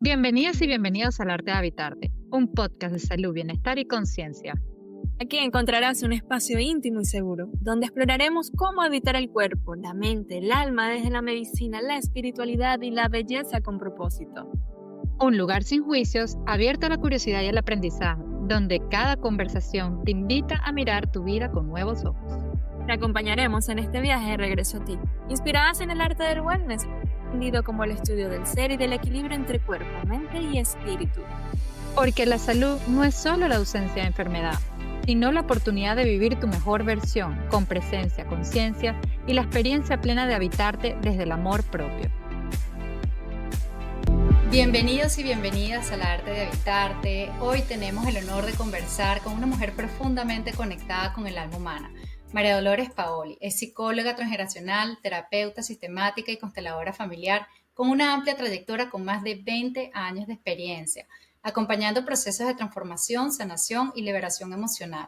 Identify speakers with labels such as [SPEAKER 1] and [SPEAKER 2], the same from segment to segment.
[SPEAKER 1] Bienvenidas y bienvenidos al Arte de Habitarte, un podcast de salud, bienestar y conciencia.
[SPEAKER 2] Aquí encontrarás un espacio íntimo y seguro, donde exploraremos cómo habitar el cuerpo, la mente, el alma desde la medicina, la espiritualidad y la belleza con propósito.
[SPEAKER 1] Un lugar sin juicios, abierto a la curiosidad y el aprendizaje, donde cada conversación te invita a mirar tu vida con nuevos ojos.
[SPEAKER 2] Te acompañaremos en este viaje de regreso a ti, inspiradas en el arte del wellness, entendido como el estudio del ser y del equilibrio entre cuerpo, mente y espíritu.
[SPEAKER 1] Porque la salud no es solo la ausencia de enfermedad, sino la oportunidad de vivir tu mejor versión, con presencia, conciencia y la experiencia plena de habitarte desde el amor propio. Bienvenidos y bienvenidas al Arte de Habitarte. Hoy tenemos el honor de conversar con una mujer profundamente conectada con el alma humana. María Dolores Paoli es psicóloga transgeneracional, terapeuta sistemática y consteladora familiar con una amplia trayectoria con más de 20 años de experiencia, acompañando procesos de transformación, sanación y liberación emocional,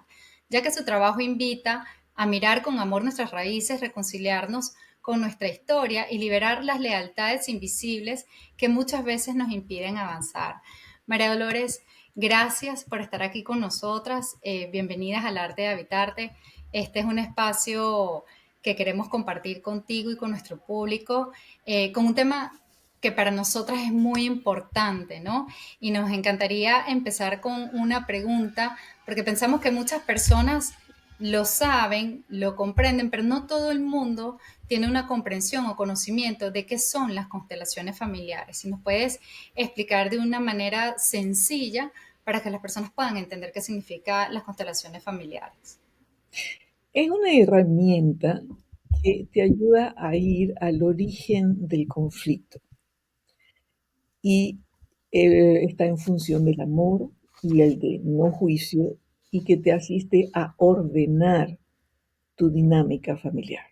[SPEAKER 1] ya que su trabajo invita a mirar con amor nuestras raíces, reconciliarnos con nuestra historia y liberar las lealtades invisibles que muchas veces nos impiden avanzar. María Dolores, gracias por estar aquí con nosotras. Bienvenidas al Arte de Habitarte. Este es un espacio que queremos compartir contigo y con nuestro público, con un tema que para nosotras es muy importante, ¿no? Y nos encantaría empezar con una pregunta, porque pensamos que muchas personas lo saben, lo comprenden, pero no todo el mundo tiene una comprensión o conocimiento de qué son las constelaciones familiares. Si nos puedes explicar de una manera sencilla para que las personas puedan entender qué significa las constelaciones familiares.
[SPEAKER 3] Es una herramienta que te ayuda a ir al origen del conflicto y está en función del amor y el de no juicio y que te asiste a ordenar tu dinámica familiar.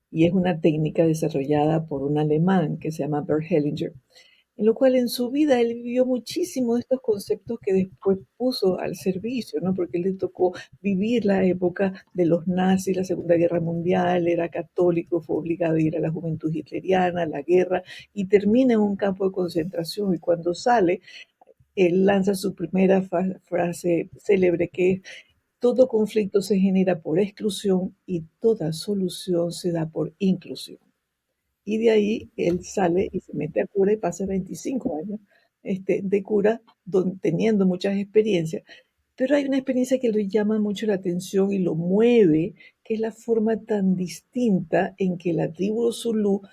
[SPEAKER 3] Y es una técnica desarrollada por un alemán que se llama Bert Hellinger, en lo cual en su vida él vivió muchísimo de estos conceptos que después puso al servicio, ¿no? Porque le tocó vivir la época de los nazis, la Segunda Guerra Mundial, era católico, fue obligado a ir a la juventud hitleriana, a la guerra, y termina en un campo de concentración, y cuando sale, él lanza su primera frase célebre, que es: todo conflicto se genera por exclusión y toda solución se da por inclusión. Y de ahí él sale y se mete a cura y pasa 25 años de cura, teniendo muchas experiencias. Pero hay una experiencia que le llama mucho la atención y lo mueve, que es la forma tan distinta en que la tribu Zulú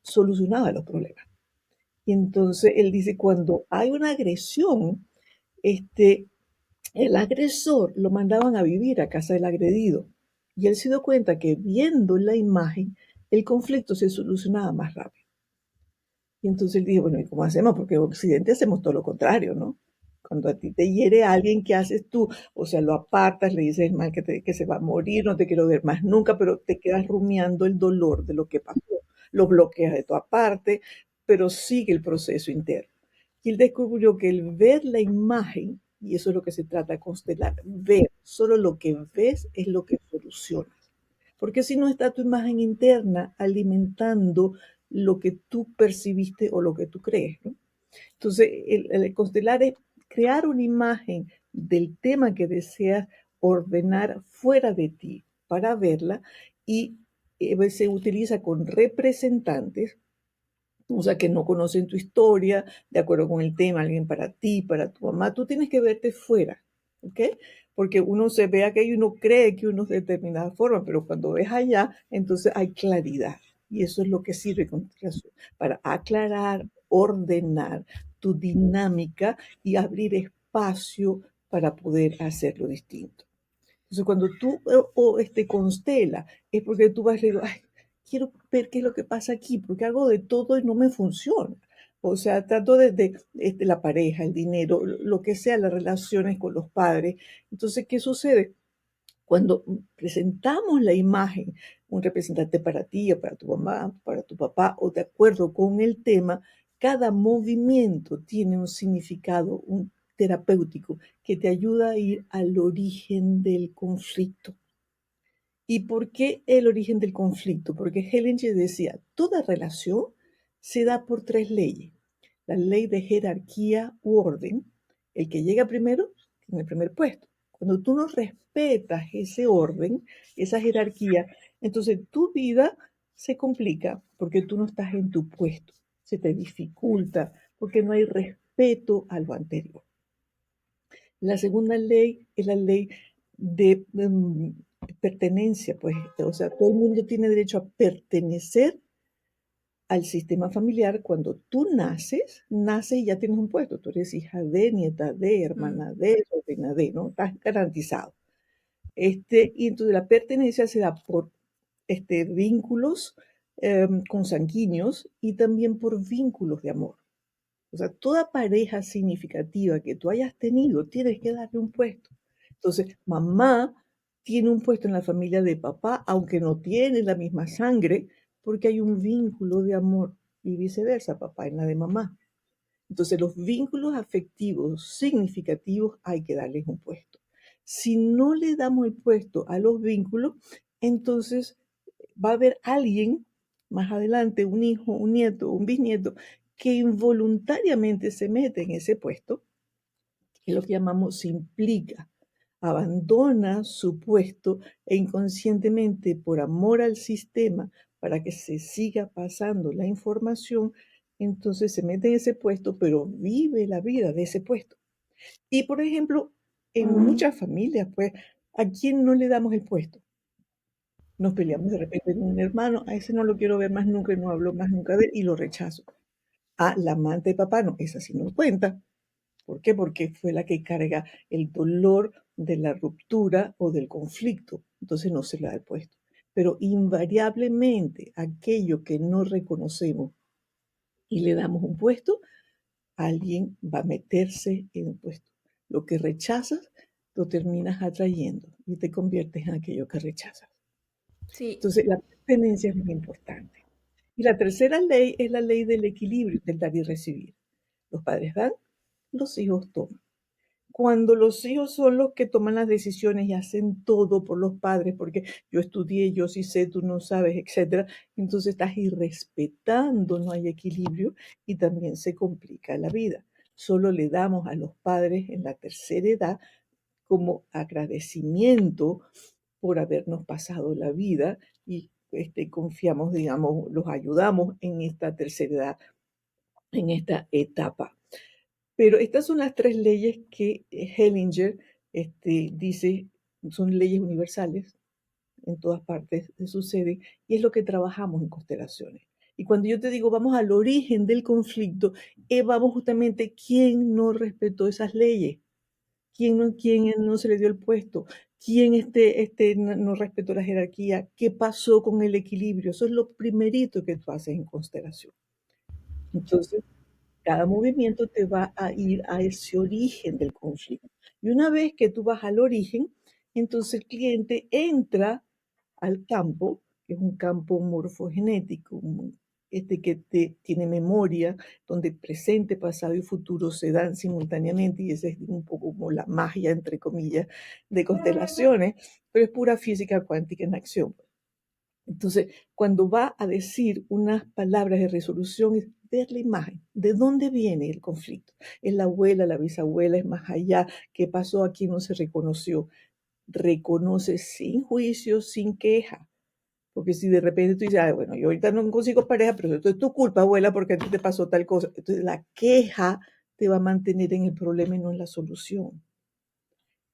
[SPEAKER 3] solucionaba los problemas. Y entonces él dice, cuando hay una agresión, el agresor lo mandaban a vivir a casa del agredido. Y él se dio cuenta que viendo la imagen, el conflicto se solucionaba más rápido. Y entonces él dijo, bueno, ¿y cómo hacemos? Porque en Occidente hacemos todo lo contrario, ¿no? Cuando a ti te hiere a alguien, ¿qué haces tú? O sea, lo apartas, le dices mal que se va a morir, no te quiero ver más nunca, pero te quedas rumiando el dolor de lo que pasó. Lo bloqueas de toda parte, pero sigue el proceso interno. Y él descubrió que el ver la imagen, y eso es lo que se trata de constelar, ver, solo lo que ves es lo que solucionas. Porque si no está tu imagen interna alimentando lo que tú percibiste o lo que tú crees, ¿no? Entonces, el constelar es crear una imagen del tema que deseas ordenar fuera de ti para verla, y se utiliza con representantes, o sea, que no conocen tu historia, de acuerdo con el tema, alguien para ti, para tu mamá. Tú tienes que verte fuera, ¿ok? Porque uno se ve acá y uno cree que uno es de determinada forma, pero cuando ves allá, entonces hay claridad. Y eso es lo que sirve para aclarar, ordenar tu dinámica y abrir espacio para poder hacerlo distinto. Entonces, cuando tú constela, es porque tú vas leyendo, ay, quiero ver qué es lo que pasa aquí, porque hago de todo y no me funciona. O sea, trato de la pareja, el dinero, lo que sea, las relaciones con los padres. Entonces, ¿qué sucede? Cuando presentamos la imagen, un representante para ti o para tu mamá, para tu papá, o de acuerdo con el tema, cada movimiento tiene un significado, un terapéutico, que te ayuda a ir al origen del conflicto. ¿Y por qué el origen del conflicto? Porque Hellinger decía, toda relación se da por 3 leyes. la ley de jerarquía u orden, el que llega primero tiene el primer puesto. Cuando tú no respetas ese orden, esa jerarquía, entonces tu vida se complica porque tú no estás en tu puesto, se te dificulta porque no hay respeto a lo anterior. La segunda ley es la ley de pertenencia, pues, o sea, todo el mundo tiene derecho a pertenecer al sistema familiar. Cuando tú naces y ya tienes un puesto, tú eres hija de, nieta de, hermana de, sobrina de, ¿no? Estás garantizado. Y entonces la pertenencia se da por vínculos consanguíneos y también por vínculos de amor. O sea, toda pareja significativa que tú hayas tenido, tienes que darle un puesto. Entonces, mamá tiene un puesto en la familia de papá, aunque no tiene la misma sangre, porque hay un vínculo de amor y viceversa, papá en la de mamá. Entonces, los vínculos afectivos significativos hay que darles un puesto. Si no le damos el puesto a los vínculos, entonces va a haber alguien más adelante, un hijo, un nieto, un bisnieto, que involuntariamente se mete en ese puesto, que es lo que llamamos se implica, abandona su puesto e inconscientemente, por amor al sistema, para que se siga pasando la información, entonces se mete en ese puesto, pero vive la vida de ese puesto. Y por ejemplo, en muchas familias, pues, ¿a quién no le damos el puesto? Nos peleamos de repente con un hermano, a ese no lo quiero ver más nunca y no hablo más nunca de él y lo rechazo. A la amante de papá, no, esa sí no cuenta. ¿Por qué? Porque fue la que carga el dolor de la ruptura o del conflicto. Entonces no se le da el puesto. Pero invariablemente aquello que no reconocemos y le damos un puesto, alguien va a meterse en el puesto. Lo que rechazas, lo terminas atrayendo y te conviertes en aquello que rechazas.
[SPEAKER 2] Sí,
[SPEAKER 3] Entonces la pertenencia es muy importante. Y la tercera ley es la ley del equilibrio, del dar y recibir. Los padres dan, los hijos toman. Cuando los hijos son los que toman las decisiones y hacen todo por los padres, porque yo estudié, yo sí sé, tú no sabes, etcétera, entonces estás irrespetando, no hay equilibrio y también se complica la vida. Solo le damos a los padres en la tercera edad como agradecimiento por habernos pasado la vida y confiamos, digamos, los ayudamos en esta tercera edad, en esta etapa. Pero estas son las tres leyes que Hellinger dice son leyes universales, en todas partes suceden, y es lo que trabajamos en constelaciones. Y cuando yo te digo vamos al origen del conflicto, vamos justamente quién no respetó esas leyes, quién no se le dio el puesto, quién no respetó la jerarquía, qué pasó con el equilibrio. Eso es lo primerito que tú haces en constelación. Entonces, cada movimiento te va a ir a ese origen del conflicto. Y una vez que tú vas al origen, entonces el cliente entra al campo, que es un campo morfogenético, que tiene memoria, donde presente, pasado y futuro se dan simultáneamente, y esa es un poco como la magia, entre comillas, de constelaciones, pero es pura física cuántica en acción. Entonces, cuando va a decir unas palabras de resolución, es ver la imagen, de dónde viene el conflicto. Es la abuela, la bisabuela, es más allá, qué pasó aquí, no se reconoció. Reconoce sin juicio, sin queja. Porque si de repente tú dices, bueno, yo ahorita no consigo pareja, pero esto es tu culpa, abuela, porque a ti te pasó tal cosa. Entonces, la queja te va a mantener en el problema y no en la solución.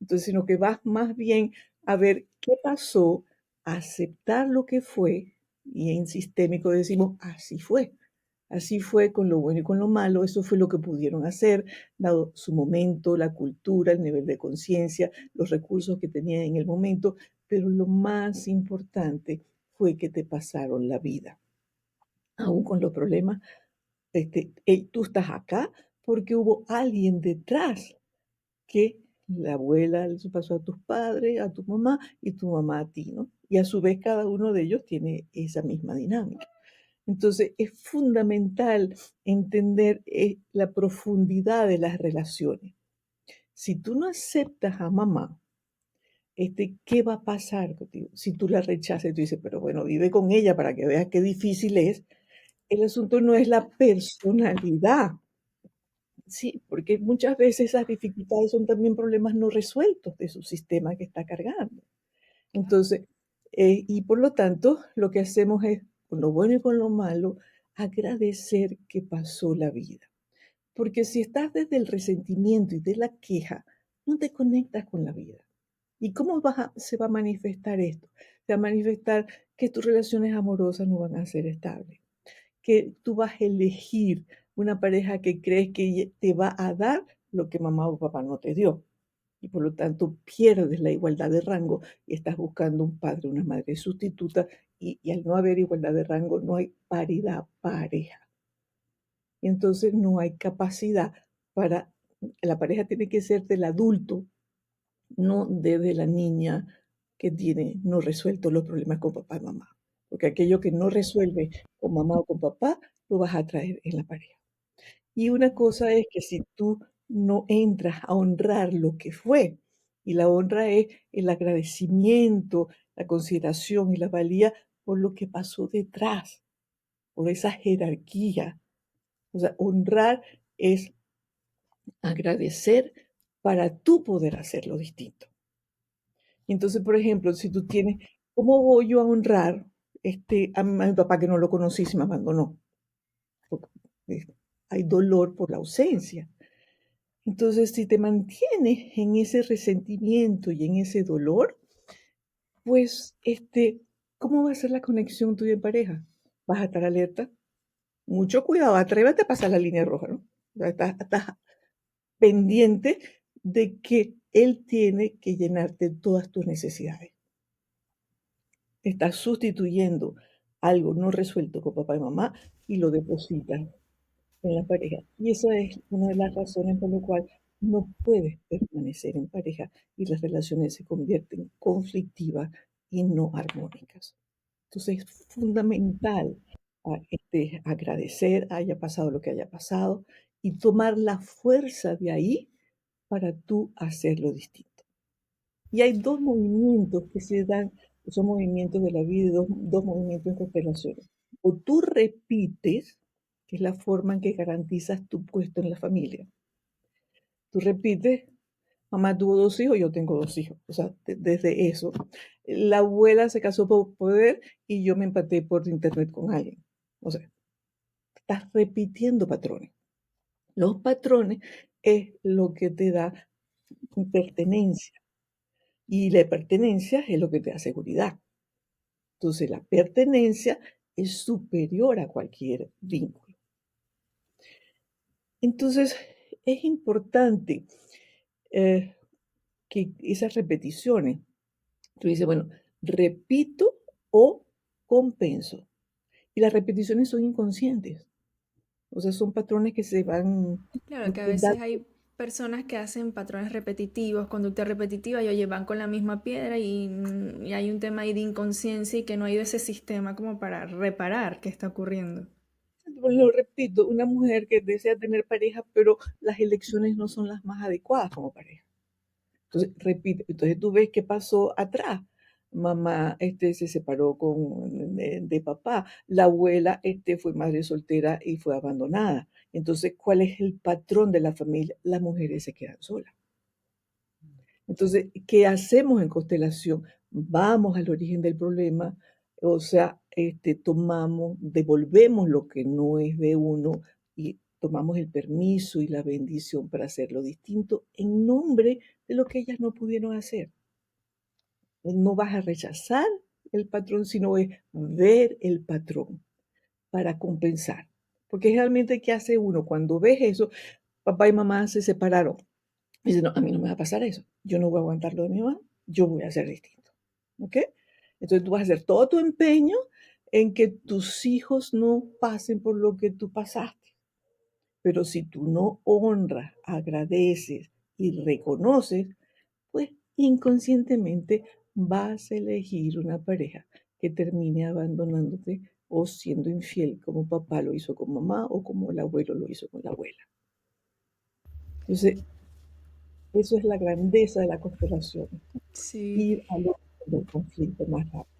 [SPEAKER 3] Entonces, sino que vas más bien a ver qué pasó, a aceptar lo que fue, y en sistémico decimos, así fue con lo bueno y con lo malo, eso fue lo que pudieron hacer, dado su momento, la cultura, el nivel de conciencia, los recursos que tenían en el momento, pero lo más importante fue que te pasaron la vida. Aún con los problemas, tú estás acá porque hubo alguien detrás que la abuela les pasó a tus padres, a tu mamá y tu mamá a ti, ¿no? Y a su vez cada uno de ellos tiene esa misma dinámica. Entonces es fundamental entender la profundidad de las relaciones. Si tú no aceptas a mamá, ¿qué va a pasar contigo? Si tú la rechazas y tú dices, pero bueno, vive con ella para que veas qué difícil es. El asunto no es la personalidad, Sí, porque muchas veces esas dificultades son también problemas no resueltos de su sistema que está cargando. Entonces, y por lo tanto, lo que hacemos es, con lo bueno y con lo malo, agradecer que pasó la vida. Porque si estás desde el resentimiento y de la queja, no te conectas con la vida. ¿Y cómo se va a manifestar esto? Se va a manifestar que tus relaciones amorosas no van a ser estables, que tú vas a elegir una pareja que crees que te va a dar lo que mamá o papá no te dio. Y por lo tanto pierdes la igualdad de rango y estás buscando un padre, una madre sustituta y al no haber igualdad de rango no hay paridad pareja. Y entonces no hay capacidad para, la pareja tiene que ser del adulto, no desde la niña que tiene no resueltos los problemas con papá y mamá. Porque aquello que no resuelve con mamá o con papá, lo vas a traer en la pareja. Y una cosa es que si tú no entras a honrar lo que fue, y la honra es el agradecimiento, la consideración y la valía por lo que pasó detrás, por esa jerarquía. O sea, honrar es agradecer para tú poder hacerlo distinto. Y entonces, por ejemplo, si tú tienes, ¿cómo voy yo a honrar a mi papá que no lo conocí y se me abandonó? Porque, hay dolor por la ausencia. Entonces, si te mantienes en ese resentimiento y en ese dolor, pues, ¿cómo va a ser la conexión tuya en pareja? ¿Vas a estar alerta? Mucho cuidado, atrévete a pasar la línea roja, ¿no? O sea, estás pendiente de que él tiene que llenarte todas tus necesidades. Estás sustituyendo algo no resuelto con papá y mamá y lo depositas en la pareja. Y esa es una de las razones por la cual no puedes permanecer en pareja y las relaciones se convierten conflictivas y no armónicas. Entonces es fundamental agradecer, haya pasado lo que haya pasado, y tomar la fuerza de ahí para tú hacerlo distinto. Y hay dos movimientos que se dan, que son movimientos de la vida, dos movimientos en constelaciones. O tú repites, que es la forma en que garantizas tu puesto en la familia. Tú repites, mamá tuvo 2 hijos, yo tengo 2 hijos. O sea, desde eso. La abuela se casó por poder y yo me empaté por internet con alguien. O sea, estás repitiendo patrones. Los patrones es lo que te da pertenencia. Y la pertenencia es lo que te da seguridad. Entonces, la pertenencia es superior a cualquier vínculo. Entonces, es importante que esas repeticiones, tú dices, bueno, repito o compenso. Y las repeticiones son inconscientes. O sea, son patrones que se van
[SPEAKER 2] Claro que a veces
[SPEAKER 3] dando.
[SPEAKER 2] hay personas que hacen patrones repetitivos, conducta repetitiva y oye, van con la misma piedra y hay un tema ahí de inconsciencia y que no hay ese sistema como para reparar qué está ocurriendo.
[SPEAKER 3] Lo repito, una mujer que desea tener pareja, pero las elecciones no son las más adecuadas como pareja. Entonces, repite, entonces tú ves qué pasó atrás. Mamá se separó de papá. La abuela fue madre soltera y fue abandonada. Entonces, ¿cuál es el patrón de la familia? Las mujeres se quedan solas. Entonces, ¿qué hacemos en constelación? Vamos al origen del problema, o sea, devolvemos lo que no es de uno y tomamos el permiso y la bendición para hacerlo distinto en nombre de lo que ellas no pudieron hacer. No vas a rechazar el patrón, sino es ver el patrón para compensar. Porque realmente, ¿qué hace uno cuando ves eso? Papá y mamá se separaron. Dice, no, a mí no me va a pasar eso. Yo no voy a aguantar lo de mi mamá. Yo voy a hacer distinto. ¿Ok? Entonces tú vas a hacer todo tu empeño en que tus hijos no pasen por lo que tú pasaste. Pero si tú no honras, agradeces y reconoces, pues inconscientemente vas a elegir una pareja que termine abandonándote o siendo infiel como papá lo hizo con mamá o como el abuelo lo hizo con la abuela. Entonces, eso es la grandeza de la constelación,
[SPEAKER 2] Sí.
[SPEAKER 3] ir al origen del conflicto más rápido.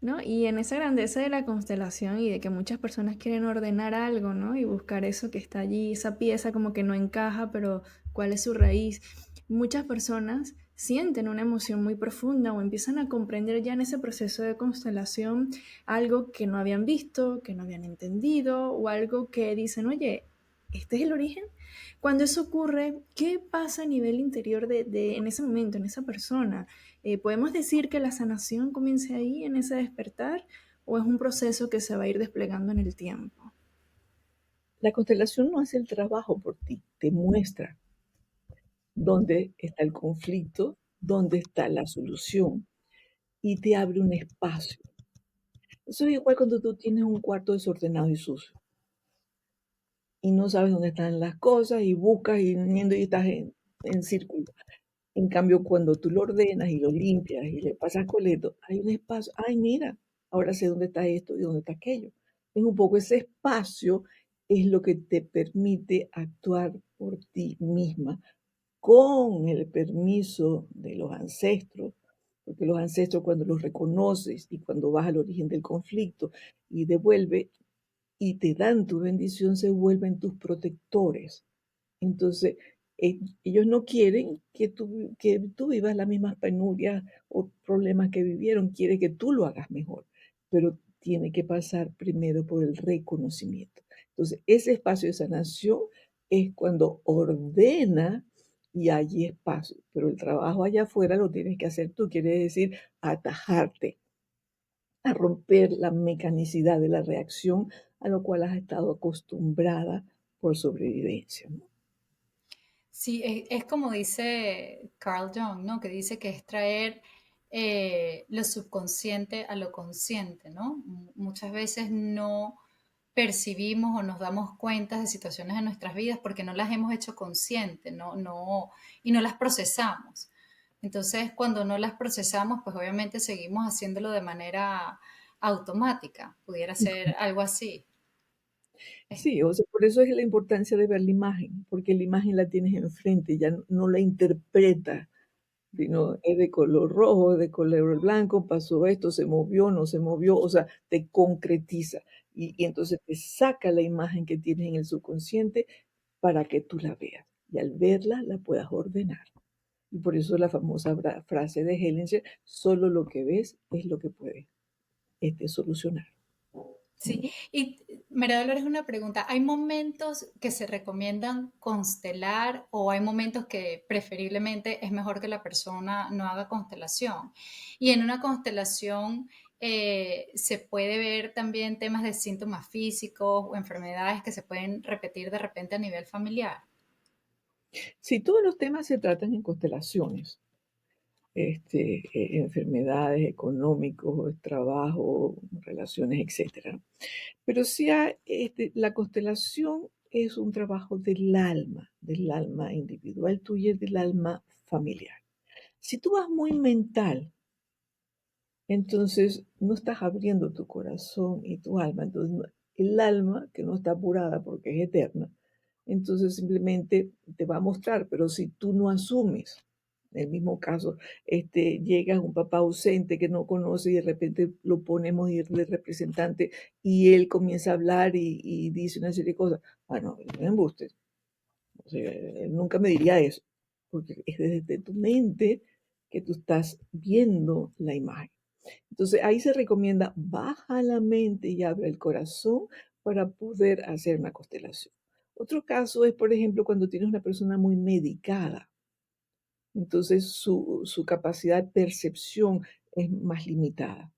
[SPEAKER 2] ¿no? Y en esa grandeza de la constelación y de que muchas personas quieren ordenar algo, ¿no? Y buscar eso que está allí, esa pieza como que no encaja, pero ¿cuál es su raíz? Muchas personas sienten una emoción muy profunda o empiezan a comprender ya en ese proceso de constelación algo que no habían visto, que no habían entendido o algo que dicen, oye, ¿este es el origen? Cuando eso ocurre, ¿qué pasa a nivel interior en ese momento, en esa persona? ¿Podemos decir que la sanación comience ahí, en ese despertar, o es un proceso que se va a ir desplegando en el tiempo?
[SPEAKER 3] La constelación no hace el trabajo por ti, te muestra dónde está el conflicto, dónde está la solución y te abre un espacio. Eso es igual cuando tú tienes un cuarto desordenado y sucio y no sabes dónde están las cosas y buscas y estás en círculo. En cambio, cuando tú lo ordenas y lo limpias y le pasas coleto, hay un espacio. Ay, mira, ahora sé dónde está esto y dónde está aquello. Es un poco ese espacio es lo que te permite actuar por ti misma con el permiso de los ancestros, porque los ancestros cuando los reconoces y cuando vas al origen del conflicto y devuelve y te dan tu bendición, se vuelven tus protectores. Entonces, ellos no quieren que tú vivas las mismas penurias o problemas que vivieron, quiere que tú lo hagas mejor, pero tiene que pasar primero por el reconocimiento. Entonces, ese espacio de sanación es cuando ordena y hay espacio, pero el trabajo allá afuera lo tienes que hacer tú, quiere decir atajarte, a romper la mecanicidad de la reacción a lo cual has estado acostumbrada por sobrevivencia, ¿no?
[SPEAKER 1] Sí, es como dice Carl Jung, ¿no? Que dice que es traer lo subconsciente a lo consciente, ¿no? Muchas veces no percibimos o nos damos cuenta de situaciones en nuestras vidas porque no las hemos hecho conscientes, y no las procesamos. Entonces, cuando no las procesamos, pues obviamente seguimos haciéndolo de manera automática. Pudiera ser algo así. Es-
[SPEAKER 3] Sí, o sea, por eso es la importancia de ver la imagen, porque la imagen la tienes enfrente, ya no la interpretas, sino es de color rojo, es de color blanco, pasó esto, se movió, no se movió, o sea, te concretiza y entonces te saca la imagen que tienes en el subconsciente para que tú la veas y al verla la puedas ordenar. Y por eso la famosa frase de Hellinger, solo lo que ves es lo que puedes solucionar.
[SPEAKER 1] Sí,
[SPEAKER 3] ¿No?
[SPEAKER 1] y María Dolores, una pregunta. ¿Hay momentos que se recomiendan constelar o hay momentos que preferiblemente es mejor que la persona no haga constelación? Y en una constelación se puede ver también temas de síntomas físicos o enfermedades que se pueden repetir de repente a nivel familiar.
[SPEAKER 3] Si todos los temas se tratan en constelaciones, enfermedades, económicos, trabajo, relaciones, etcétera. Pero sí la constelación es un trabajo del alma individual tuya y del alma familiar. Si tú vas muy mental, entonces no estás abriendo tu corazón y tu alma. Entonces, el alma, que no está apurada porque es eterna, entonces simplemente te va a mostrar, pero si tú no asumes, en el mismo caso, llega un papá ausente que no conoce y de repente lo ponemos de representante y él comienza a hablar y dice una serie de cosas. Ah, no, no me embustes. O sea, él nunca me diría eso, porque es desde tu mente que tú estás viendo la imagen. Entonces ahí se recomienda baja la mente y abre el corazón para poder hacer una constelación. Otro caso es, por ejemplo, cuando tienes una persona muy medicada. Entonces su capacidad de percepción es más limitada.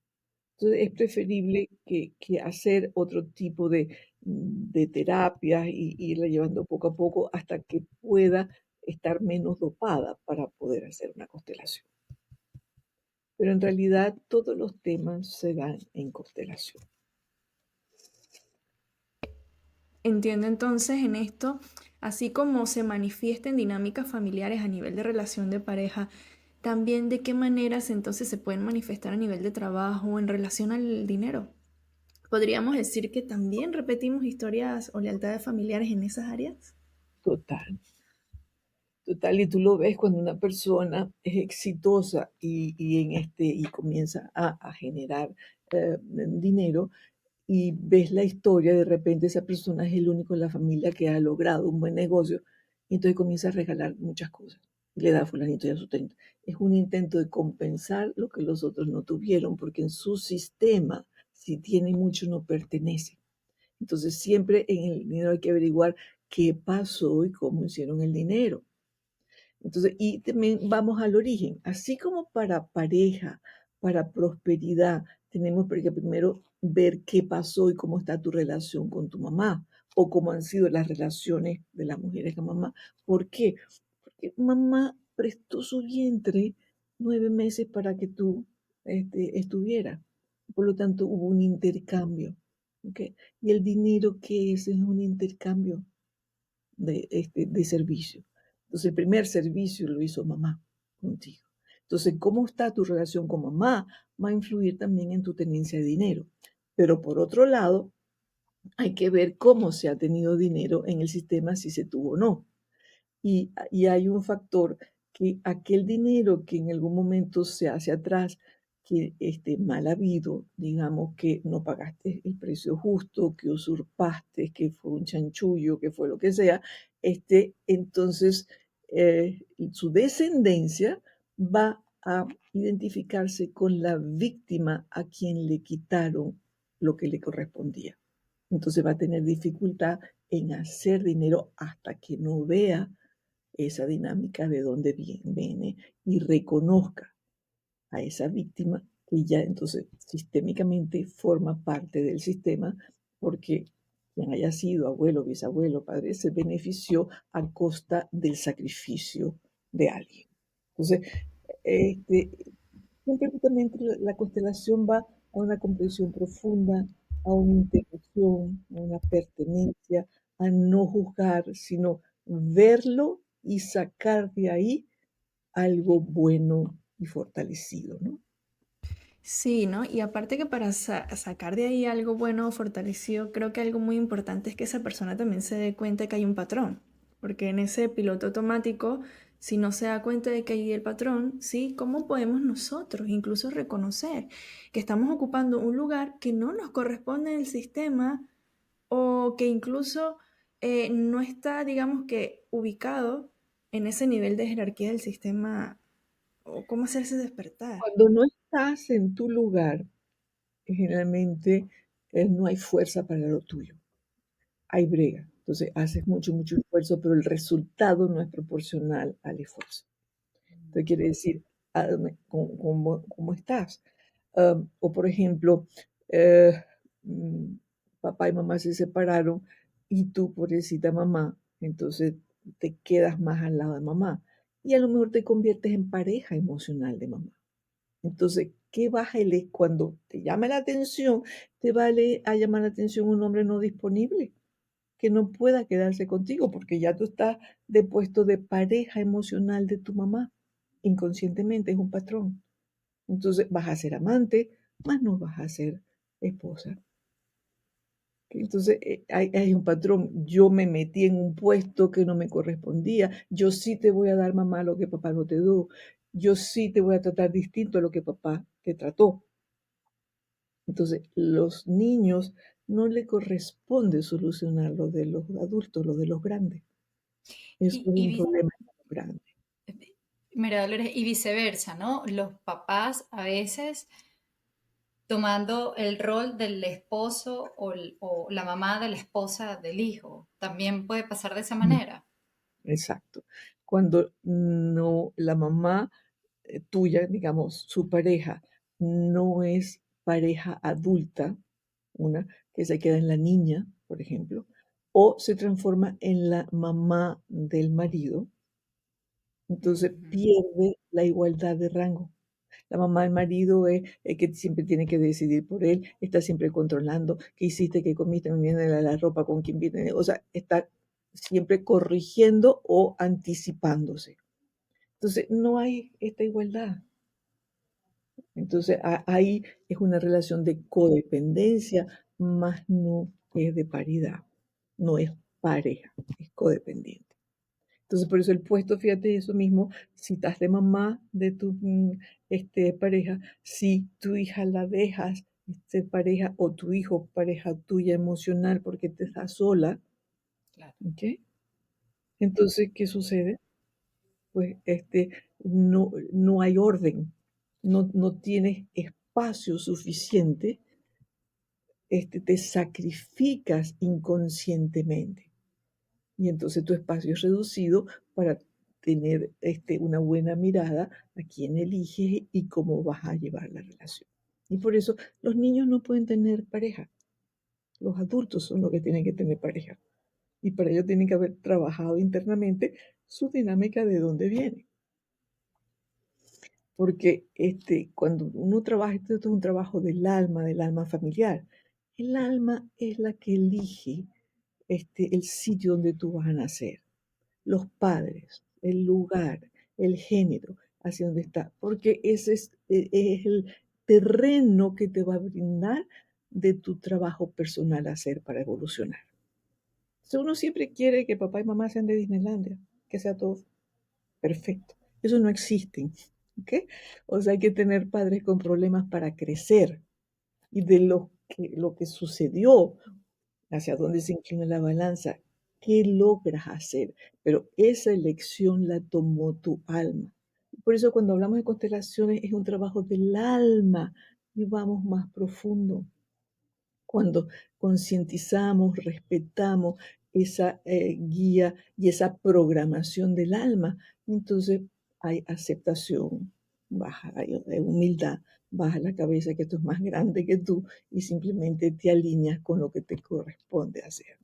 [SPEAKER 3] Entonces es preferible que hacer otro tipo de terapias y irla llevando poco a poco hasta que pueda estar menos dopada para poder hacer una constelación. Pero en realidad todos los temas se dan en constelación.
[SPEAKER 2] Entiendo entonces en esto, así como se manifiesta en dinámicas familiares a nivel de relación de pareja, también de qué maneras entonces se pueden manifestar a nivel de trabajo en relación al dinero. ¿Podríamos decir que también repetimos historias o lealtades familiares en esas áreas?
[SPEAKER 3] Total. Total, y tú lo ves cuando una persona es exitosa y comienza a generar dinero, y ves la historia, de repente esa persona es el único en la familia que ha logrado un buen negocio, y entonces comienza a regalar muchas cosas. Y le da a fulanito y a sutento. Es un intento de compensar lo que los otros no tuvieron, porque en su sistema, si tiene mucho, no pertenece. Entonces, siempre en el dinero hay que averiguar qué pasó y cómo hicieron el dinero. Entonces, y también vamos al origen. Así como para pareja, para prosperidad, tenemos que primero ver qué pasó y cómo está tu relación con tu mamá, o cómo han sido las relaciones de las mujeres con mamá. ¿Por qué? Porque mamá prestó su vientre 9 meses para que tú estuvieras. Por lo tanto, hubo un intercambio. ¿Ok? Y el dinero, ¿qué es? Es un intercambio de servicio. Entonces, el primer servicio lo hizo mamá contigo. Entonces, cómo está tu relación con mamá va a influir también en tu tenencia de dinero. Pero por otro lado, hay que ver cómo se ha tenido dinero en el sistema, si se tuvo o no. Y hay un factor, que aquel dinero que en algún momento se hace atrás, que mal habido, digamos que no pagaste el precio justo, que usurpaste, que fue un chanchullo, que fue lo que sea, entonces su descendencia va a identificarse con la víctima a quien le quitaron lo que le correspondía. Entonces va a tener dificultad en hacer dinero hasta que no vea esa dinámica de dónde viene y reconozca a esa víctima, que ya entonces sistémicamente forma parte del sistema, porque quien haya sido abuelo, bisabuelo, padre, se benefició a costa del sacrificio de alguien. Entonces, este, siempre justamente la constelación va a una comprensión profunda, a una integración, a una pertenencia, a no juzgar, sino verlo y sacar de ahí algo bueno y fortalecido, ¿no?
[SPEAKER 2] Sí, ¿no? Y aparte que para sacar de ahí algo bueno o fortalecido, creo que algo muy importante es que esa persona también se dé cuenta que hay un patrón. Porque en ese piloto automático, si no se da cuenta de que hay el patrón, ¿sí? ¿Cómo podemos nosotros incluso reconocer que estamos ocupando un lugar que no nos corresponde en el sistema o que incluso no está, digamos que, ubicado en ese nivel de jerarquía del sistema o cómo hacerse despertar?
[SPEAKER 3] Cuando no estás en tu lugar, generalmente no hay fuerza para lo tuyo, hay brega. Entonces haces mucho, mucho esfuerzo, pero el resultado no es proporcional al esfuerzo. Entonces quiere decir, ¿cómo estás? O por ejemplo, eh, mm, papá y mamá se separaron y tú, pobrecita mamá, entonces te quedas más al lado de mamá y a lo mejor te conviertes en pareja emocional de mamá. Entonces, ¿qué vale cuando te llama la atención? Te vale a llamar la atención un hombre no disponible, que no pueda quedarse contigo, porque ya tú estás de puesto de pareja emocional de tu mamá. Inconscientemente es un patrón. Entonces vas a ser amante, más no vas a ser esposa. Entonces hay un patrón. Yo me metí en un puesto que no me correspondía. Yo sí te voy a dar, mamá, lo que papá no te dio. Yo sí te voy a tratar distinto a lo que papá te trató. Entonces, los niños no le corresponde solucionar lo de los adultos, lo de los grandes. Eso
[SPEAKER 1] Y,
[SPEAKER 3] es
[SPEAKER 1] y
[SPEAKER 3] un
[SPEAKER 1] vi-
[SPEAKER 3] problema grande.
[SPEAKER 1] María Dolores, y viceversa, ¿no? Los papás a veces tomando el rol del esposo o la mamá de la esposa del hijo. También puede pasar de esa manera.
[SPEAKER 3] Exacto. Cuando no, la mamá tuya, digamos, su pareja, no es pareja adulta, una que se queda en la niña, por ejemplo, o se transforma en la mamá del marido, entonces
[SPEAKER 1] Ujú.
[SPEAKER 3] pierde la igualdad de rango. La mamá del marido es el que siempre tiene que decidir por él, está siempre controlando qué hiciste, qué comiste, me viene la ropa, con quién viene, o sea, está siempre corrigiendo o anticipándose. Entonces, no hay esta igualdad. Entonces, ahí es una relación de codependencia, más no es de paridad, no es pareja, es codependiente. Entonces, por eso el puesto, fíjate eso mismo, si estás de mamá de tu pareja, si tu hija la dejas ser pareja o tu hijo pareja tuya emocional porque te estás sola,
[SPEAKER 1] Claro.
[SPEAKER 3] ¿ok? Entonces, ¿qué sucede? Pues no hay orden, no tienes espacio suficiente, te sacrificas inconscientemente. Y entonces tu espacio es reducido para tener una buena mirada a quién eliges y cómo vas a llevar la relación. Y por eso los niños no pueden tener pareja. Los adultos son los que tienen que tener pareja. Y para ello tienen que haber trabajado internamente su dinámica de dónde viene. Porque cuando uno trabaja, esto es un trabajo del alma familiar. El alma es la que elige el sitio donde tú vas a nacer, los padres, el lugar, el género, hacia dónde está, porque ese es el terreno que te va a brindar de tu trabajo personal a hacer para evolucionar. Si uno siempre quiere que papá y mamá sean de Disneylandia, que sea todo perfecto. Eso no existe, ¿ok? O sea, hay que tener padres con problemas para crecer y de lo que sucedió, hacia dónde se inclina la balanza, qué logras hacer, pero esa elección la tomó tu alma. Por eso cuando hablamos de constelaciones es un trabajo del alma y vamos más profundo. Cuando concientizamos, respetamos esa guía y esa programación del alma, entonces hay aceptación, hay humildad, baja la cabeza que esto es más grande que tú y simplemente te alineas con lo que te corresponde hacer.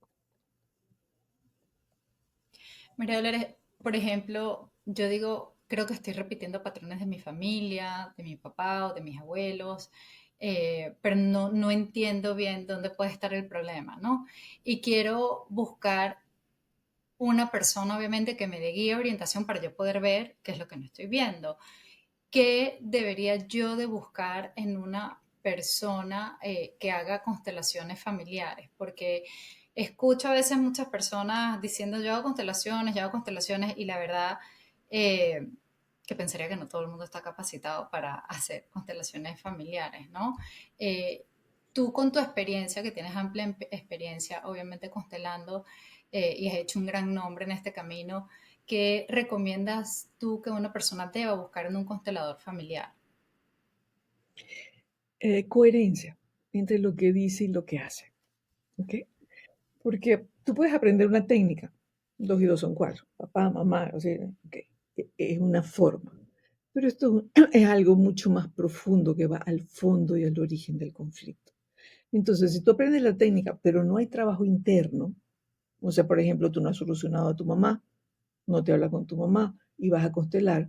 [SPEAKER 1] María Dolores, por ejemplo, yo digo, creo que estoy repitiendo patrones de mi familia, de mi papá o de mis abuelos, pero no entiendo bien dónde puede estar el problema, ¿no? Y quiero buscar una persona, obviamente, que me dé guía, orientación para yo poder ver qué es lo que no estoy viendo. ¿Qué debería yo de buscar en una persona que haga constelaciones familiares? Porque escucho a veces muchas personas diciendo yo hago constelaciones y la verdad eh, que pensaría que no todo el mundo está capacitado para hacer constelaciones familiares, ¿no? Eh, tú con tu experiencia, que tienes amplia experiencia, obviamente constelando y has hecho un gran nombre en este camino, ¿qué recomiendas tú que una persona deba buscar en un constelador familiar?
[SPEAKER 3] Coherencia entre lo que dice y lo que hace. ¿Ok? Porque tú puedes aprender una técnica, 2 y 2 son 4, papá, mamá, o sea, okay, es una forma. Pero esto es algo mucho más profundo que va al fondo y al origen del conflicto. Entonces, si tú aprendes la técnica, pero no hay trabajo interno, o sea, por ejemplo, tú no has solucionado a tu mamá, no te habla con tu mamá y vas a constelar,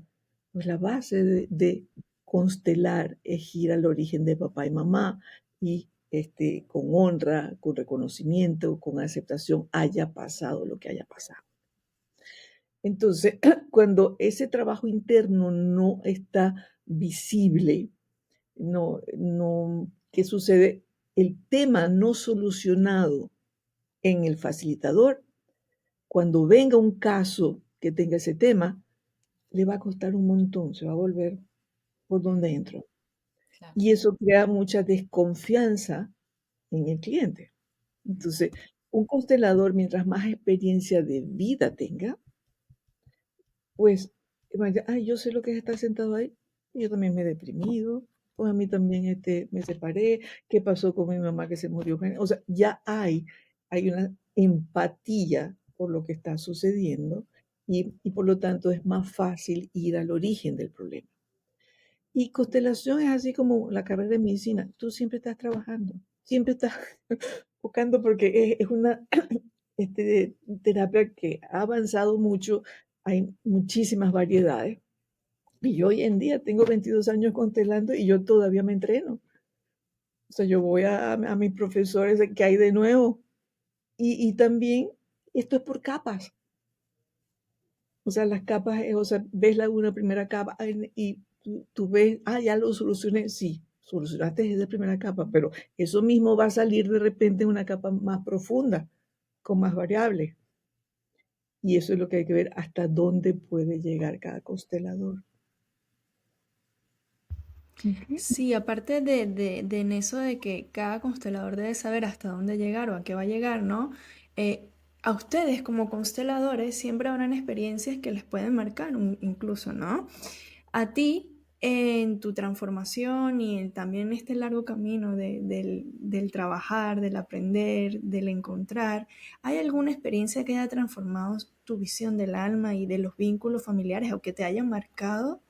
[SPEAKER 3] pues la base de constelar es ir al origen de papá y mamá y con honra, con reconocimiento, con aceptación, haya pasado lo que haya pasado. Entonces, cuando ese trabajo interno no está visible, ¿qué sucede? El tema no solucionado en el facilitador, cuando venga un caso que tenga ese tema, le va a costar un montón, se va a volver por donde entro.
[SPEAKER 1] Claro.
[SPEAKER 3] Y eso crea mucha desconfianza en el cliente. Entonces, un constelador, mientras más experiencia de vida tenga, pues, ay, yo sé lo que es estar sentado ahí. Yo también me he deprimido, pues a mí también me separé, ¿qué pasó con mi mamá que se murió? O sea, ya hay una empatía por lo que está sucediendo y por lo tanto es más fácil ir al origen del problema. Y constelación es así como la carrera de medicina. Tú siempre estás trabajando, siempre estás buscando porque es una terapia que ha avanzado mucho. Hay muchísimas variedades. Y yo hoy en día tengo 22 años constelando y yo todavía me entreno. O sea, yo voy a mis profesores que hay de nuevo. Y también esto es por capas. O sea, las capas, o sea, ves una primera capa y tú ves, ya lo solucioné. Sí, solucionaste esa primera capa, pero eso mismo va a salir de repente en una capa más profunda, con más variables. Y eso es lo que hay que ver hasta dónde puede llegar cada constelador. Ujú.
[SPEAKER 2] Sí, aparte de en eso de que cada constelador debe saber hasta dónde llegar o a qué va a llegar, ¿no? Eh, a ustedes como consteladores siempre habrán experiencias que les pueden marcar incluso, ¿no? A ti, en tu transformación y también en este largo camino del trabajar, del aprender, del encontrar, ¿hay alguna experiencia que haya transformado tu visión del alma y de los vínculos familiares o que te haya marcado?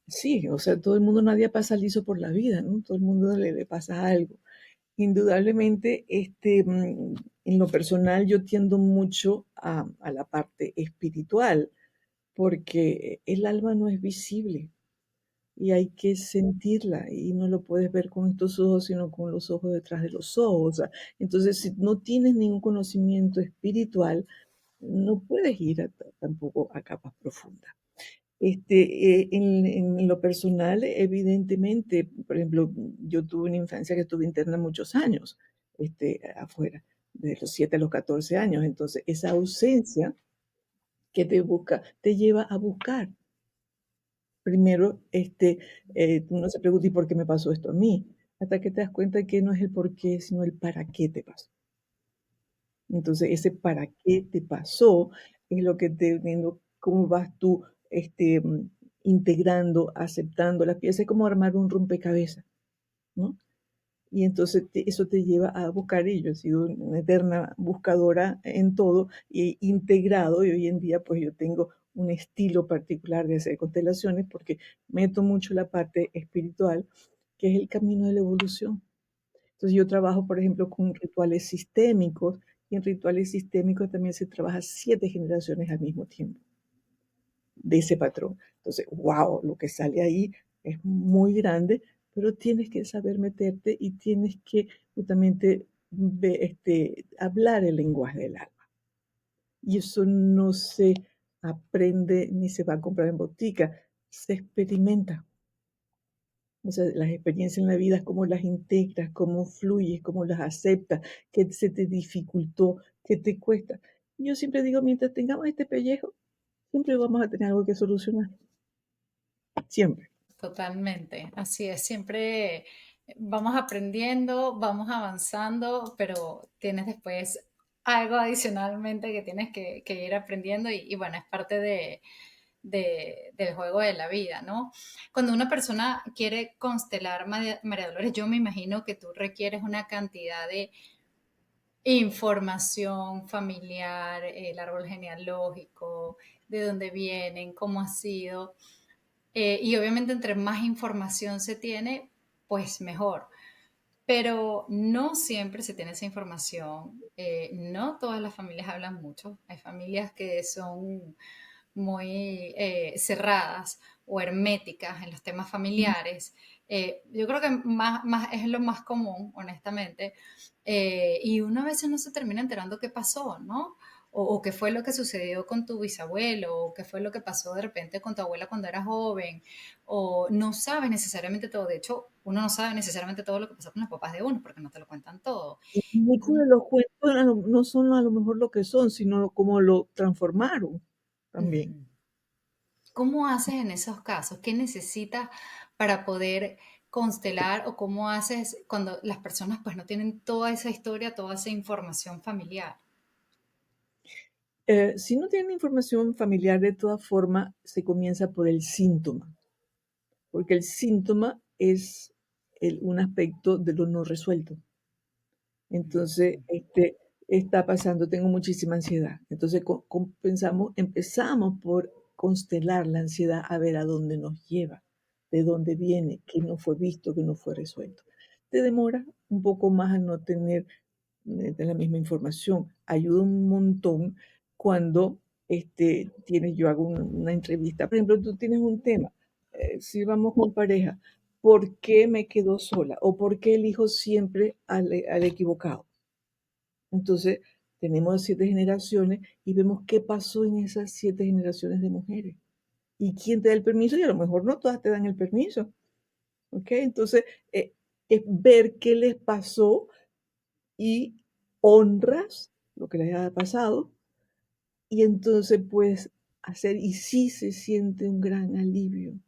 [SPEAKER 3] Sí, o sea, todo el mundo, nadie pasa liso por la vida, ¿no? Todo el mundo le pasa algo. Indudablemente, en lo personal, yo tiendo mucho a la parte espiritual, porque el alma no es visible y hay que sentirla y no lo puedes ver con estos ojos, sino con los ojos detrás de los ojos. O sea, entonces, si no tienes ningún conocimiento espiritual, no puedes ir tampoco a capas profundas. En lo personal, evidentemente, por ejemplo, yo tuve una infancia que estuve interna muchos años, afuera, de los 7 a los 14 años. Entonces, esa ausencia que te busca, te lleva a buscar. Primero, uno se pregunta, ¿y por qué me pasó esto a mí? Hasta que te das cuenta que no es el por qué, sino el para qué te pasó. Entonces, ese para qué te pasó es lo que te viendo cómo vas tú, este, mm, integrando, aceptando las piezas, es como armar un rompecabezas, ¿no? Y entonces eso te lleva a buscar, y yo he sido una eterna buscadora en todo, y integrado, y hoy en día, pues, yo tengo un estilo particular de hacer constelaciones, porque meto mucho la parte espiritual, que es el camino de la evolución. Entonces yo trabajo, por ejemplo, con rituales sistémicos, y en rituales sistémicos también se trabaja 7 generaciones al mismo tiempo de ese patrón. Entonces, wow, lo que sale ahí es muy grande, pero tienes que saber meterte y tienes que justamente hablar el lenguaje del alma. Y eso no se aprende ni se va a comprar en botica, se experimenta. O sea, las experiencias en la vida, cómo las integras, cómo fluyes, cómo las aceptas, qué se te dificultó, qué te cuesta. Yo siempre digo, mientras tengamos este pellejo, siempre vamos a tener algo que solucionar. Siempre.
[SPEAKER 1] Totalmente, así es, siempre vamos aprendiendo, vamos avanzando, pero tienes después algo adicionalmente que tienes que ir aprendiendo y bueno, es parte del juego de la vida, ¿no? Cuando una persona quiere constelar María Dolores, yo me imagino que tú requieres una cantidad de información familiar, el árbol genealógico, de dónde vienen, cómo ha sido. Y obviamente entre más información se tiene, pues mejor. Pero no siempre se tiene esa información. No todas las familias hablan mucho. Hay familias que son muy cerradas o herméticas en los temas familiares. Yo creo que más es lo más común, honestamente. Y uno a veces no se termina enterando qué pasó, ¿no? O qué fue lo que sucedió con tu bisabuelo, o qué fue lo que pasó de repente con tu abuela cuando era joven, o no sabes necesariamente todo. De hecho, uno no sabe necesariamente todo lo que pasó con los papás de uno, porque no te lo cuentan todo.
[SPEAKER 3] Y muchos de los cuentos no son a lo mejor lo que son, sino cómo lo transformaron también.
[SPEAKER 1] Ujú. ¿Cómo haces en esos casos? ¿Qué necesitas para poder constelar o cómo haces cuando las personas pues no tienen toda esa historia, toda esa información familiar?
[SPEAKER 3] Si no tienen información familiar, de todas formas, se comienza por el síntoma, porque el síntoma es un aspecto de lo no resuelto. Entonces, está pasando, tengo muchísima ansiedad. Entonces, empezamos por constelar la ansiedad a ver a dónde nos lleva, de dónde viene, qué no fue visto, qué no fue resuelto. Te demora un poco más a no tener de la misma información. Ayuda un montón cuando yo hago una entrevista. Por ejemplo, tú tienes un tema, si vamos con pareja, ¿por qué me quedo sola? ¿O por qué elijo siempre al equivocado? Entonces, tenemos 7 generaciones y vemos qué pasó en esas 7 generaciones de mujeres. ¿Y quién te da el permiso? Y a lo mejor no todas te dan el permiso. ¿Ok? Entonces, es ver qué les pasó y honras lo que les ha pasado, y entonces puedes hacer, y sí se siente un gran alivio,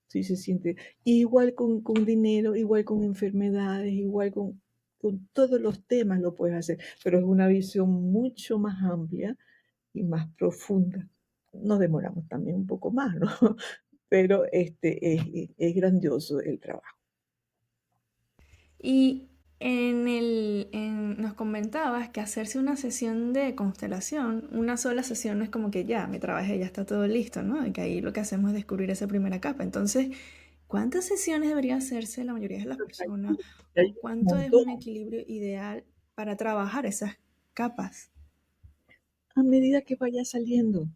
[SPEAKER 3] sí se siente, igual con dinero, igual con enfermedades, igual con todos los temas lo puedes hacer, pero es una visión mucho más amplia y más profunda. Nos demoramos también un poco más, ¿no? Pero es grandioso el trabajo.
[SPEAKER 2] Y nos comentabas que hacerse una sesión de constelación, una sola sesión no es como que ya, me trabajé, ya está todo listo, ¿no? Y que ahí lo que hacemos es descubrir esa primera capa. Entonces, ¿cuántas sesiones debería hacerse la mayoría de las personas?
[SPEAKER 3] Hay
[SPEAKER 2] ¿O
[SPEAKER 3] un
[SPEAKER 2] cuánto es
[SPEAKER 3] montón.
[SPEAKER 2] un equilibrio ideal para trabajar esas capas?
[SPEAKER 3] A medida que vaya saliendo,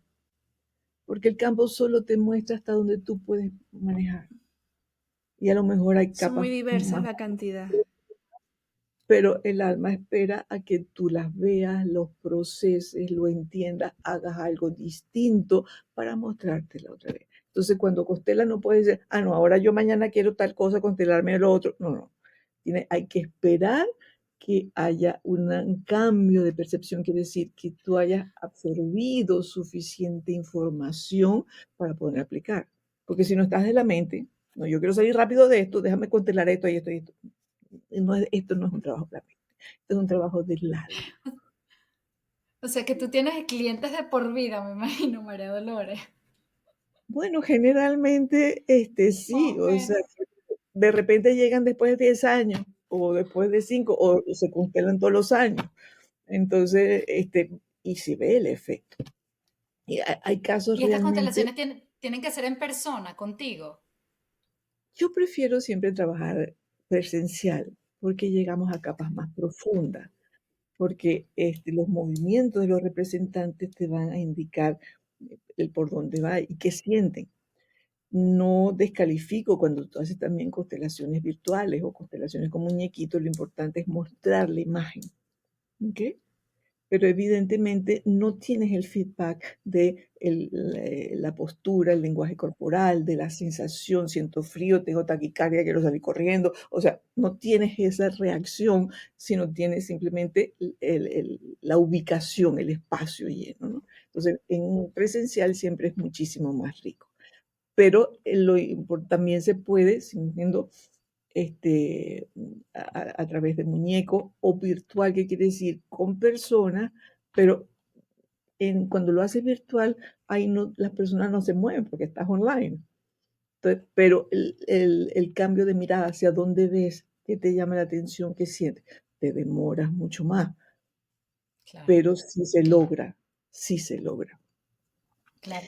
[SPEAKER 3] porque el campo solo te muestra hasta donde tú puedes manejar. Y a lo mejor hay
[SPEAKER 2] Son muy
[SPEAKER 3] capas
[SPEAKER 2] diversas
[SPEAKER 3] más,
[SPEAKER 2] la cantidad.
[SPEAKER 3] pero el alma espera a que tú las veas, los proceses, lo entiendas, hagas algo distinto para mostrártela otra vez. Entonces, cuando constela no puedes decir, ah, no, ahora yo mañana quiero tal cosa, constelarme lo otro. No, no. Hay que esperar que haya un cambio de percepción, quiere decir que tú hayas absorbido suficiente información para poder aplicar. Porque si no estás de la mente, no, yo quiero salir rápido de esto, déjame constelar esto y esto y esto. Esto no es un trabajo para mí, esto es un trabajo del alma.
[SPEAKER 1] O sea que tú tienes clientes de por vida, me imagino, María Dolores.
[SPEAKER 3] Bueno, generalmente,
[SPEAKER 1] Más
[SPEAKER 3] sí,
[SPEAKER 1] o
[SPEAKER 3] o sea,
[SPEAKER 1] menos.
[SPEAKER 3] de repente llegan después de 10 años, o después de 5 o se congelan todos los años. Entonces, y se ve el efecto. Y hay casos
[SPEAKER 1] Y estas
[SPEAKER 3] realmente,
[SPEAKER 1] constelaciones tienen que ser en persona, contigo.
[SPEAKER 3] yo prefiero siempre trabajar presencial, porque llegamos a capas más profundas, porque los movimientos de los representantes te van a indicar el por dónde va y qué sienten. No descalifico cuando tú haces también constelaciones virtuales o constelaciones con muñequitos, lo importante es mostrar la imagen, ¿ok? Pero evidentemente no tienes el feedback de la postura, el lenguaje corporal, de la sensación, siento frío, tengo taquicardia, quiero salir corriendo, o sea, no tienes esa reacción, sino tienes simplemente la ubicación, el espacio lleno, ¿no? Entonces, en presencial siempre es muchísimo más rico, pero también se puede, sintiendo a través de muñeco o virtual, que quiere decir con personas, pero cuando lo haces virtual, ahí no, las personas no se mueven porque estás online. Entonces, pero el cambio de mirada hacia dónde ves, qué te llama la atención, qué sientes, te demoras mucho más,
[SPEAKER 1] Claro,
[SPEAKER 3] pero sí se logra, sí se logra.
[SPEAKER 1] claro.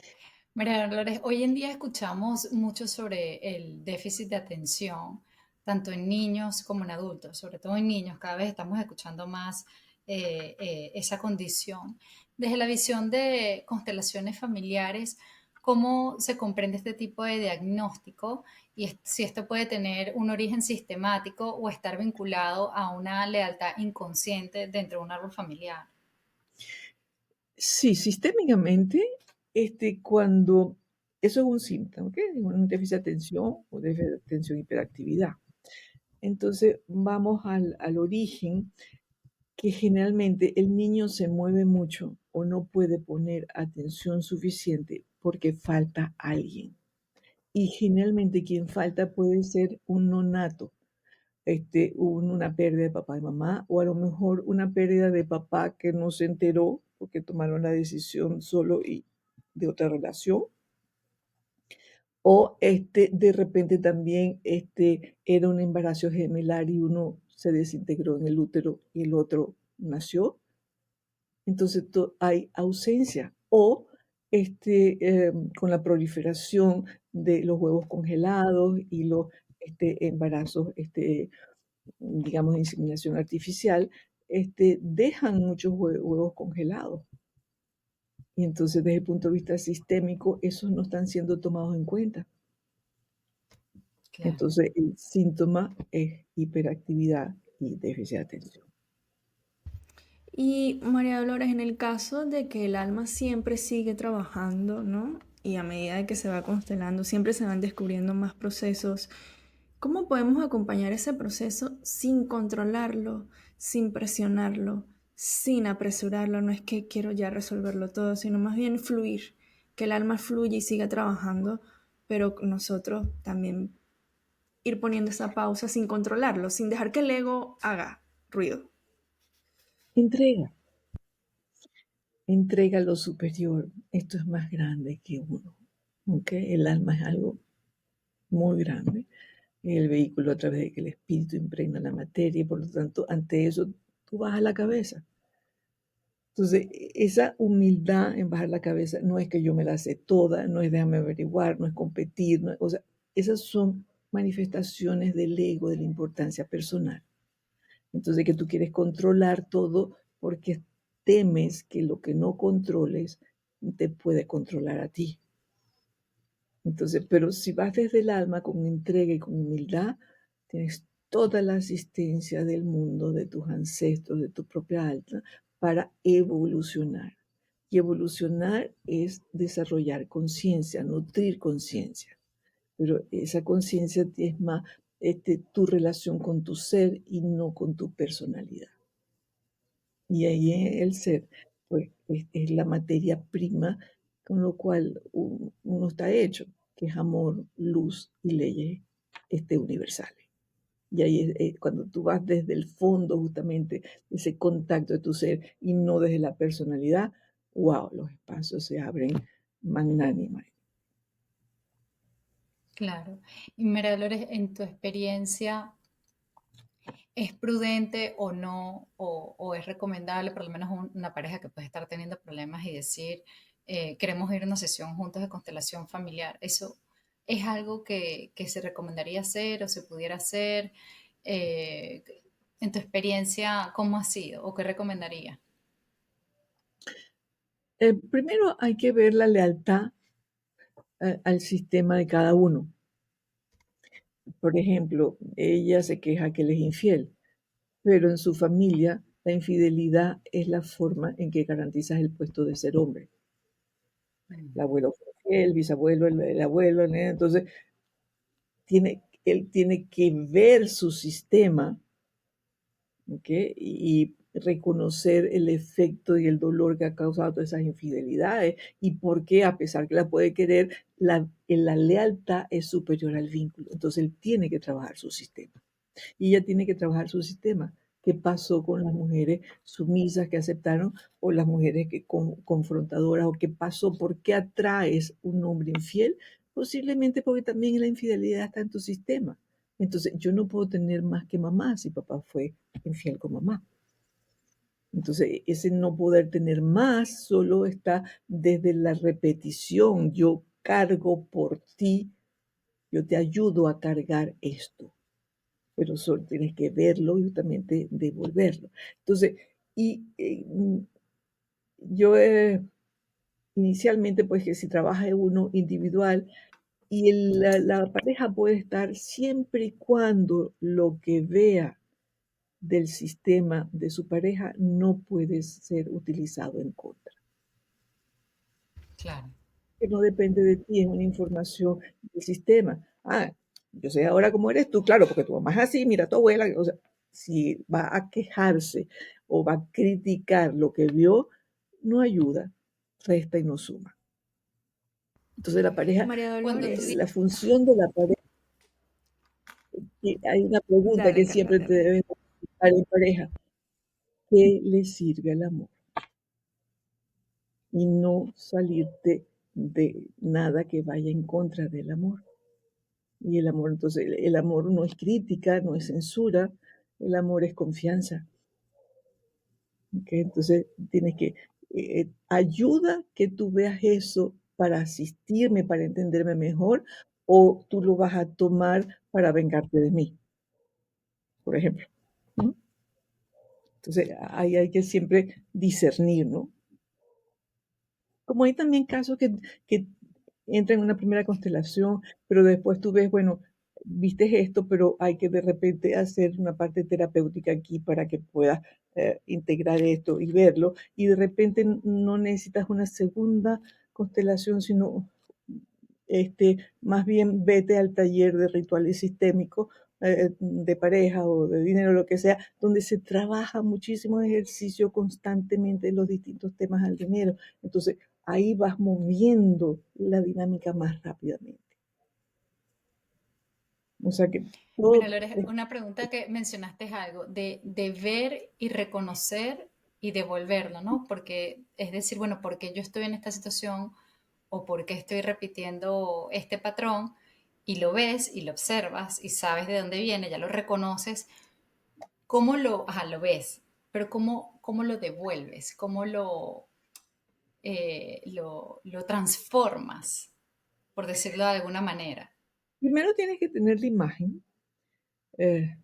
[SPEAKER 1] María Dolores, hoy en día escuchamos mucho sobre el déficit de atención, tanto en niños como en adultos, sobre todo en niños, cada vez estamos escuchando más esa condición. Desde la visión de constelaciones familiares, ¿cómo se comprende este tipo de diagnóstico y si esto puede tener un origen sistemático o estar vinculado a una lealtad inconsciente dentro de un árbol familiar?
[SPEAKER 3] Sí, sistémicamente, cuando eso es un síntoma, ¿ok? Un déficit de atención o déficit de atención hiperactividad. Entonces, vamos al origen, que generalmente el niño se mueve mucho o no puede poner atención suficiente porque falta alguien. Y generalmente quien falta puede ser un nonato, una pérdida de papá y mamá, o a lo mejor una pérdida de papá que no se enteró porque tomaron la decisión solo y de otra relación, o de repente también era un embarazo gemelar y uno se desintegró en el útero y el otro nació. Entonces hay ausencia. O con la proliferación de los huevos congelados y los embarazos, digamos, de inseminación artificial, dejan muchos huevos congelados. Y entonces, desde el punto de vista sistémico, esos no están siendo tomados en cuenta.
[SPEAKER 1] Claro.
[SPEAKER 3] Entonces, el síntoma es hiperactividad y déficit de atención.
[SPEAKER 2] Y María Dolores, en el caso de que el alma siempre sigue trabajando, ¿no? Y a medida de que se va constelando, siempre se van descubriendo más procesos. ¿Cómo podemos acompañar ese proceso sin controlarlo, sin presionarlo, sin apresurarlo, no es que quiero ya resolverlo todo, sino más bien fluir, que el alma fluya y siga trabajando, pero nosotros también ir poniendo esa pausa sin controlarlo, sin dejar que el ego haga ruido.
[SPEAKER 3] Entrega, entrega lo superior. Esto es más grande que uno. ¿Okay? El alma es algo muy grande. El vehículo a través de que el espíritu impregna la materia y por lo tanto ante eso tú bajas la cabeza. Entonces, esa humildad en bajar la cabeza no es que yo me la sé toda, no es déjame averiguar, no es competir, o sea, esas son manifestaciones del ego, de la importancia personal. Entonces, que tú quieres controlar todo porque temes que lo que no controles te puede controlar a ti. Entonces, pero si vas desde el alma con entrega y con humildad, tienes toda la asistencia del mundo, de tus ancestros, de tu propia alma, para evolucionar. Y evolucionar es desarrollar conciencia, nutrir conciencia. Pero esa conciencia es más tu relación con tu ser y no con tu personalidad. Y ahí el ser, pues, es la materia prima con lo cual uno está hecho, que es amor, luz y leyes universales. Y ahí es cuando tú vas desde el fondo, justamente, ese contacto de tu ser y no desde la personalidad, wow, los espacios se abren magnánimamente.
[SPEAKER 1] Claro. Y María Dolores, en tu experiencia, ¿es prudente o no, o es recomendable, por lo menos una pareja que puede estar teniendo problemas y decir, queremos ir a una sesión juntos de constelación familiar? ¿Eso es algo que se recomendaría hacer o se pudiera hacer? Eh, en tu experiencia, ¿cómo ha sido o qué recomendaría?
[SPEAKER 3] Primero hay que ver la lealtad al sistema de cada uno. Por ejemplo, ella se queja que él es infiel, pero en su familia la infidelidad es la forma en que garantizas el puesto de ser hombre. El abuelo fue infiel, el bisabuelo, el abuelo, entonces él tiene que ver su sistema, ¿okay? Y reconocer el efecto y el dolor que ha causado todas esas infidelidades y por qué, a pesar que la puede querer, la lealtad es superior al vínculo. Entonces él tiene que trabajar su sistema. Y ella tiene que trabajar su sistema. ¿Qué pasó con las mujeres sumisas que aceptaron o las mujeres que confrontadoras? ¿O qué pasó? ¿Por qué atraes un hombre infiel? Posiblemente porque también la infidelidad está en tu sistema. Entonces, yo no puedo tener más que mamá si papá fue infiel con mamá. Entonces, ese no poder tener más solo está desde la repetición. Yo cargo por ti, yo te ayudo a cargar esto, pero solo tienes que verlo y justamente devolverlo. Entonces, yo inicialmente, pues que si trabaja uno individual y la pareja puede estar siempre y cuando lo que vea del sistema de su pareja no puede ser utilizado en contra.
[SPEAKER 1] Claro.
[SPEAKER 3] Que no depende de ti, es una información del sistema. Ah, yo sé ahora cómo eres tú, claro, porque tu mamá es así, mira a tu abuela, o sea, si va a quejarse o va a criticar lo que vio, no ayuda, resta y no suma. Entonces la pareja,
[SPEAKER 2] María
[SPEAKER 1] Cuando tú
[SPEAKER 2] Dolores,
[SPEAKER 3] la función de la pareja, y hay una pregunta
[SPEAKER 2] dale
[SPEAKER 3] que
[SPEAKER 2] Carla,
[SPEAKER 3] siempre te
[SPEAKER 2] dale.
[SPEAKER 3] deben hacer en pareja, ¿qué le sirve al amor? Y no salirte de nada que vaya en contra del amor. Y el amor, entonces, el amor no es crítica, no es censura, el amor es confianza. ¿Okay? Entonces, tienes que, ayuda que tú veas eso para asistirme, para entenderme mejor, o tú lo vas a tomar para vengarte de mí, por ejemplo. ¿No? Entonces, ahí hay que siempre discernir, ¿no? Como hay también casos que entran en una primera constelación, pero después tú ves, bueno, viste esto, pero hay que de repente hacer una parte terapéutica aquí para que puedas integrar esto y verlo. Y de repente no necesitas una segunda constelación, sino más bien vete al taller de rituales sistémicos de pareja o de dinero, lo que sea, donde se trabaja muchísimo ejercicio constantemente en los distintos temas al dinero. Entonces, ahí vas moviendo la dinámica más rápidamente. O sea que
[SPEAKER 1] Bueno,
[SPEAKER 3] todo
[SPEAKER 1] Lore, una pregunta que mencionaste algo de ver y reconocer y devolverlo, ¿no? Porque es decir, bueno, ¿por qué yo estoy en esta situación o por qué estoy repitiendo este patrón? Y lo ves y lo observas y sabes de dónde viene, ya lo reconoces. ¿Cómo lo ves? Pero ¿cómo lo devuelves? ¿Cómo lo transformas, por decirlo de alguna manera?
[SPEAKER 3] primero tienes que tener la imagen eh,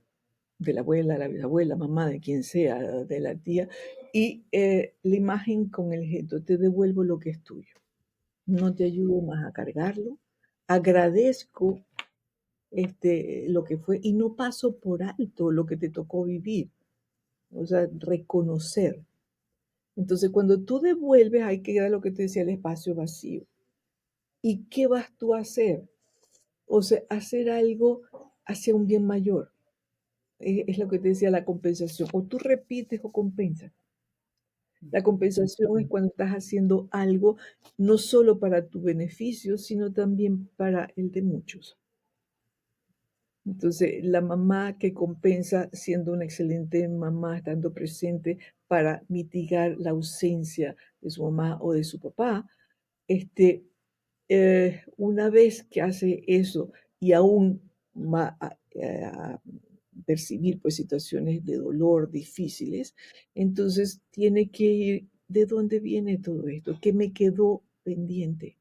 [SPEAKER 3] de la abuela, la bisabuela, mamá, de quien sea, de la tía, y la imagen con el gesto, te devuelvo lo que es tuyo. No te ayudo más a cargarlo. Agradezco lo que fue y no paso por alto lo que te tocó vivir. O sea, reconocer. Entonces, cuando tú devuelves, ahí queda lo que te decía, el espacio vacío. ¿Y qué vas tú a hacer? O sea, hacer algo hacia un bien mayor. Es lo que te decía, la compensación. O tú repites o compensas. La compensación es cuando estás haciendo algo no solo para tu beneficio, sino también para el de muchos. Entonces, la mamá que compensa siendo una excelente mamá, estando presente para mitigar la ausencia de su mamá o de su papá, este, una vez que hace eso y aún va a percibir pues situaciones de dolor difíciles, entonces tiene que ir, ¿de dónde viene todo esto? ¿Qué me quedó pendiente?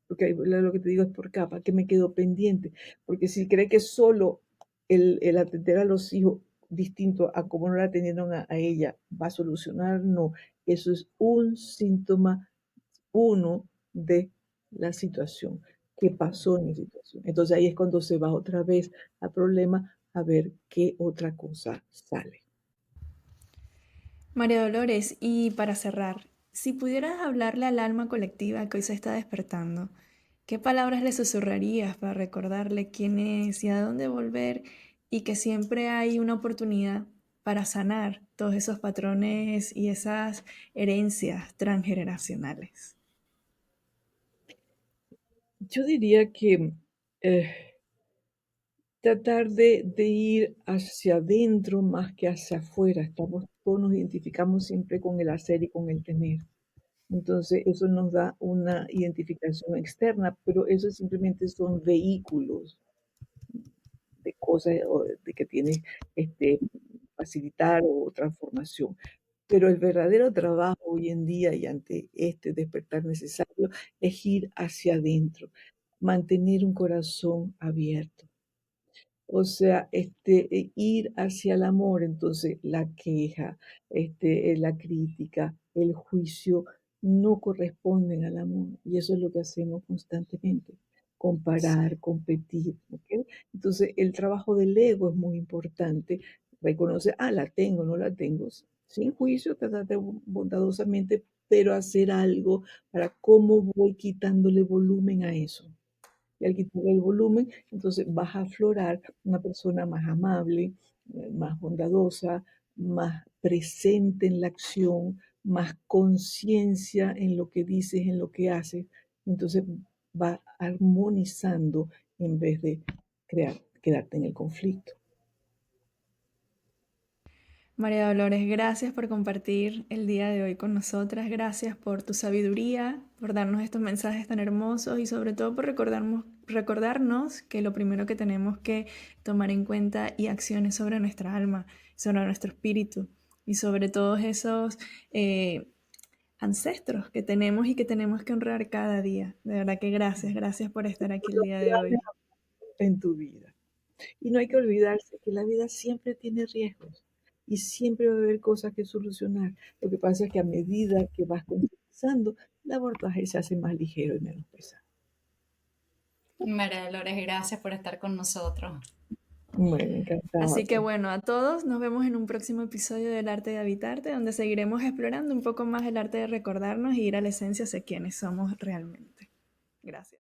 [SPEAKER 3] Porque lo que te digo es por capa, ¿qué me quedó pendiente? Porque si cree que solo el atender a los hijos distinto a como no la atendieron a ella va a solucionar, no. Eso es un síntoma uno de la situación, qué pasó en la situación. Entonces ahí es cuando se va otra vez al problema a ver qué otra cosa sale.
[SPEAKER 2] María Dolores, y para cerrar, si pudieras hablarle al alma colectiva que hoy se está despertando, ¿qué palabras le susurrarías para recordarle quién es y a dónde volver y que siempre hay una oportunidad para sanar todos esos patrones y esas herencias transgeneracionales?
[SPEAKER 3] Yo diría que eh, tratar de ir hacia adentro más que hacia afuera. Todos nos identificamos siempre con el hacer y con el tener. Entonces, eso nos da una identificación externa, pero eso simplemente son vehículos de cosas o de que tienes este, facilitar o transformación. Pero el verdadero trabajo hoy en día y ante este despertar necesario es ir hacia adentro, mantener un corazón abierto. O sea, ir hacia el amor, entonces la queja, la crítica, el juicio no corresponden al amor. Y eso es lo que hacemos constantemente, comparar, competir, ¿ok? Entonces, el trabajo del ego es muy importante. Reconocer, la tengo, no la tengo, sin juicio, tratar de bondadosamente, pero hacer algo para cómo voy quitándole volumen a eso. Y al quitarle el volumen, entonces vas a aflorar una persona más amable, más bondadosa, más presente en la acción, más conciencia en lo que dices, en lo que haces. Entonces va armonizando en vez de quedarte en el conflicto.
[SPEAKER 2] María Dolores, gracias por compartir el día de hoy con nosotras, gracias por tu sabiduría, por darnos estos mensajes tan hermosos y sobre todo por recordarnos que lo primero que tenemos que tomar en cuenta y acciones sobre nuestra alma, sobre nuestro espíritu y sobre todos esos ancestros que tenemos y que tenemos que honrar cada día. De verdad que gracias, gracias por estar aquí el día de hoy.
[SPEAKER 3] En tu vida. Y no hay que olvidarse que la vida siempre tiene riesgos y siempre va a haber cosas que solucionar. Lo que pasa es que a medida que vas concientizando, el abordaje se hace más ligero y menos pesado.
[SPEAKER 1] María Dolores, gracias por estar con nosotros.
[SPEAKER 3] Bueno, encantada.
[SPEAKER 2] Así que bueno, a todos nos vemos en un próximo episodio del Arte de Habitarte, donde seguiremos explorando un poco más el arte de recordarnos y ir a la esencia de quiénes somos realmente. Gracias.